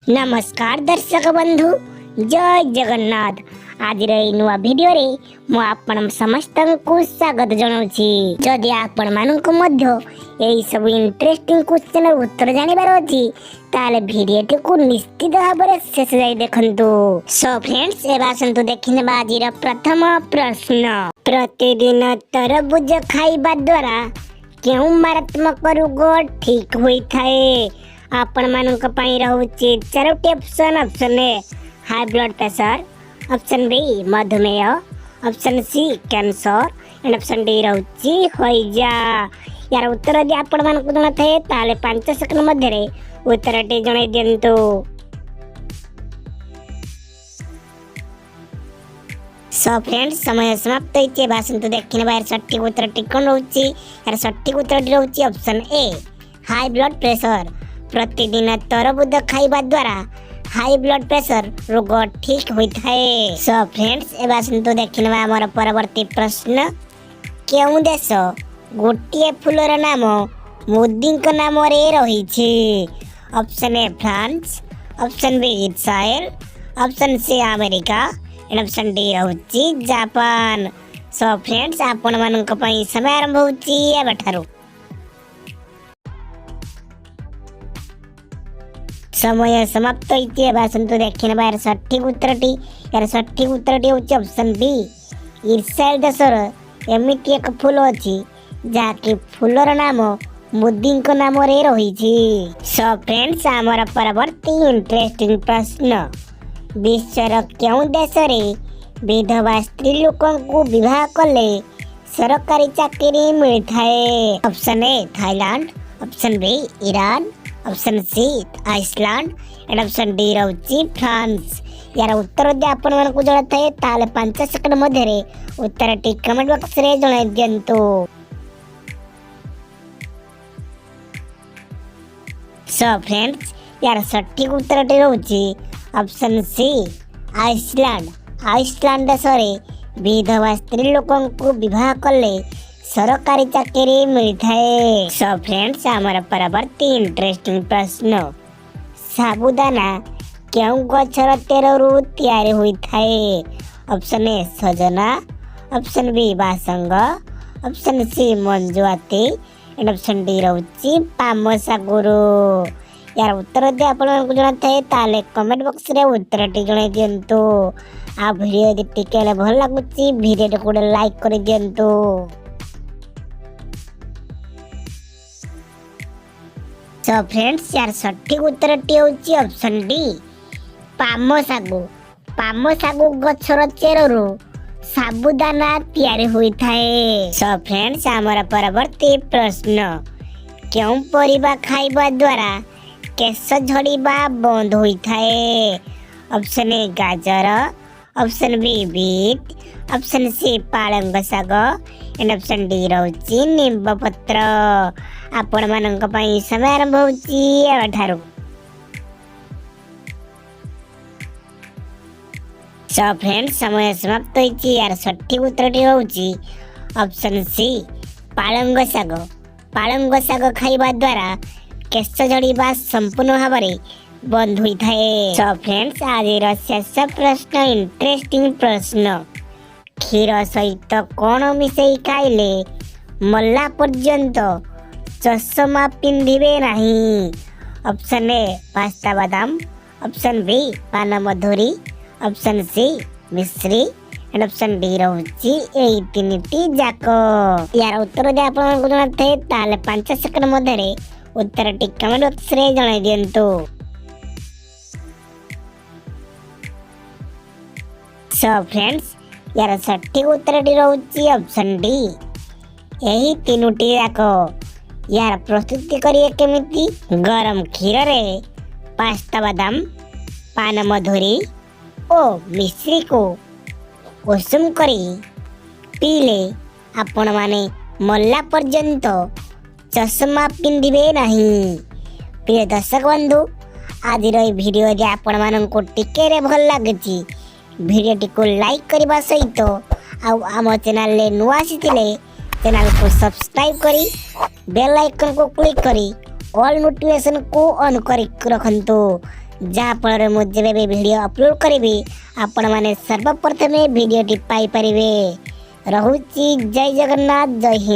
नमस्कार दर्शक बंधु जय जगन्नाथ। आज नुआ भिडियो रे मु आपण समस्त को स्वागत जनाउछि। जदि आपण मानक मध्य एई सब इंटरेस्टिंग क्वेश्चन उत्तर जानिबार अछि ताले भिडियोटी को निश्चित भाबरे शेष जाई देखंतु। सो फ्रेंड्स एबा संतु देखिने बाजीर प्रथम प्रश्न। प्रतिदिन तरबुज खाइबा द्वारा केउ मारात्मक रोग ठीक होई थाए? आपण मानक पई रहउछि चारोटी option. Option A high blood pressure, option B मधुमेह, option C cancer and option D रहउछि होइजा। यार उत्तर दि आपण मानक जणा थाए ताले 5 सेकंड मध्ये रे उत्तरटी जणाई दियंतु। सो फ्रेंड्स समय समाप्त होइछे। बासंतु देखिने बाहर सटीक उत्तरटी कोन रहउछि? यार सटीक उत्तरटी रहउछि option A high blood pressure. प्रतिदिन तरबुज खाइबा द्वारा हाई ब्लड प्रेशर रोग ठीक होइथाए। सो फ्रेंड्स एबा संतु देखिनबा हमर परवर्ती प्रश्न। केउ देश गोटिए फूलर नाम मोदीक नाम रे रहिछि? Option A France, option B Israel, option C America and option D रहउछि जापान। सो फ्रेंड्स आपण मानक पई समय आरंभ होउछि एबाठारु। समय समाप्त होइछे। बासंतु देखिने बाहर सटीक उत्तरटी। यार सटीक उत्तरटी होउछि ऑप्शन बी इस्राएल देशर एमिति एक फूल अछि जाकि फूलर नाम मोदीक नाम रे रहिछि। सो फ्रेंड्स हमर परवर्ती इंटरेस्टिंग प्रश्न। विश्वर केउ देश रे विधवा स्त्री लोकन को विवाह कले सरकारी चाकरी मिलथाए? Option A Thailand, option B Iran, option C Iceland and option D रहउछि फ्रांस। यार उत्तर दे आपण मानकु जणा थाए ताले 5 सेकंड मध्ये रे उत्तरटी कमेंट बॉक्स रे जणाई दियंतु। सो फ्रेंड्स यार सटीक उत्तरटी रहउछि ऑप्शन सी आइसलैंड। आइसलैंड देश रे विधवा स्त्री लोकन को विवाह कले सरकारी चाकरी मिलथाए। सो फ्रेंड्स हमारा परवर्ती इंटरेस्टिंग प्रश्न। साबुदाना केउ गछर तेररु तैयारी होइथाए? ऑप्शन ए सजना, ऑप्शन बी बासंग, ऑप्शन सी मंजुआती एंड ऑप्शन डी रहउछि पाम सागुरु। यार उत्तर दे आपण मानकु जणा थाए ताले कमेंट बॉक्स रे उत्तरटी जणाई दियंतु। आ वीडियो यदि टिकेले भल लागुछि वीडियो को लाइक करि दियंतु। सो फ्रेंड्स यार सटीक उत्तरटी होउछि ऑप्शन डी पाम सागु। पाम सागु गछर चेररु साबुदाना तैयारी होइथाए। सो फ्रेंड्स हमर परवर्ती प्रश्न। केउ परिबा खाइबा द्वारा केश झड़ीबा बंद होइथाए? ऑप्शन ए गाजर, option B beet, option C पालंग साग एंड ऑप्शन डी रहउछि नींब पत्र। आपण मानक पई समय आरंभ होउछि एबाठारु। सो फ्रेंड्स समय समाप्त होइछि। यार सटीक उत्तरटी होउछि ऑप्शन सी पालंग साग। पालंग साग खाइबा द्वारा केश झड़ीबा संपूर्ण भाबरे बंद होइथाए। सो फ्रेंड्स आज शेष प्रश्न इंटरेस्टिंग प्रश्न। क्षीर सहित कौन मिसई खाइले मल्ला पर्यंत चश्मा पिंधिबे नहीं? ऑप्शन ए पास्ता बादाम, ऑप्शन बी पान मधुरी, ऑप्शन सी मिश्री एंड ऑप्शन डी रहउछि एई तीनटी जाको। यार उत्तर दे आपण मानकु जणा थाए ताले 5 सेकंड मध्ये रे उत्तरटी कमेंट बॉक्स रे जणाई दियंतु। सो फ्रेंड्स यार सटीक उत्तरटी रहउछि ऑप्शन डी एही तीनटी जाको। यार प्रस्तुति करिए केमिति? गरम क्षीर रे पास्ता बादाम, पान मधुरी ओ मिश्री को उषुम करी पीले आपण माने मल्ला पर्यंत चश्मा पिंधिबे नहीं। प्रिय दर्शक बंधु आज वीडियो जे आपण माननको टिके रे भल लागछि वीडियो को लाइक करबा सहित आम चैनल ले नुआ आसीथिले चैनल को सब्सक्राइब करी बेल आइकन को क्लिक करी ऑल नोटिफिकेशन को ऑन करी रखंतु ଯାହାଫଳରେ ମୁଁ ଯେବେ ବି ଭିଡ଼ିଓ ଅପଲୋଡ଼ କରିବି ଆପଣମାନେ ସର୍ବପ୍ରଥମେ ଭିଡ଼ିଓଟି ପାଇପାରିବେ। ରହୁଛି ଜୟ ଜଗନ୍ନାଥ, ଜୟ ହିନ୍ଦ।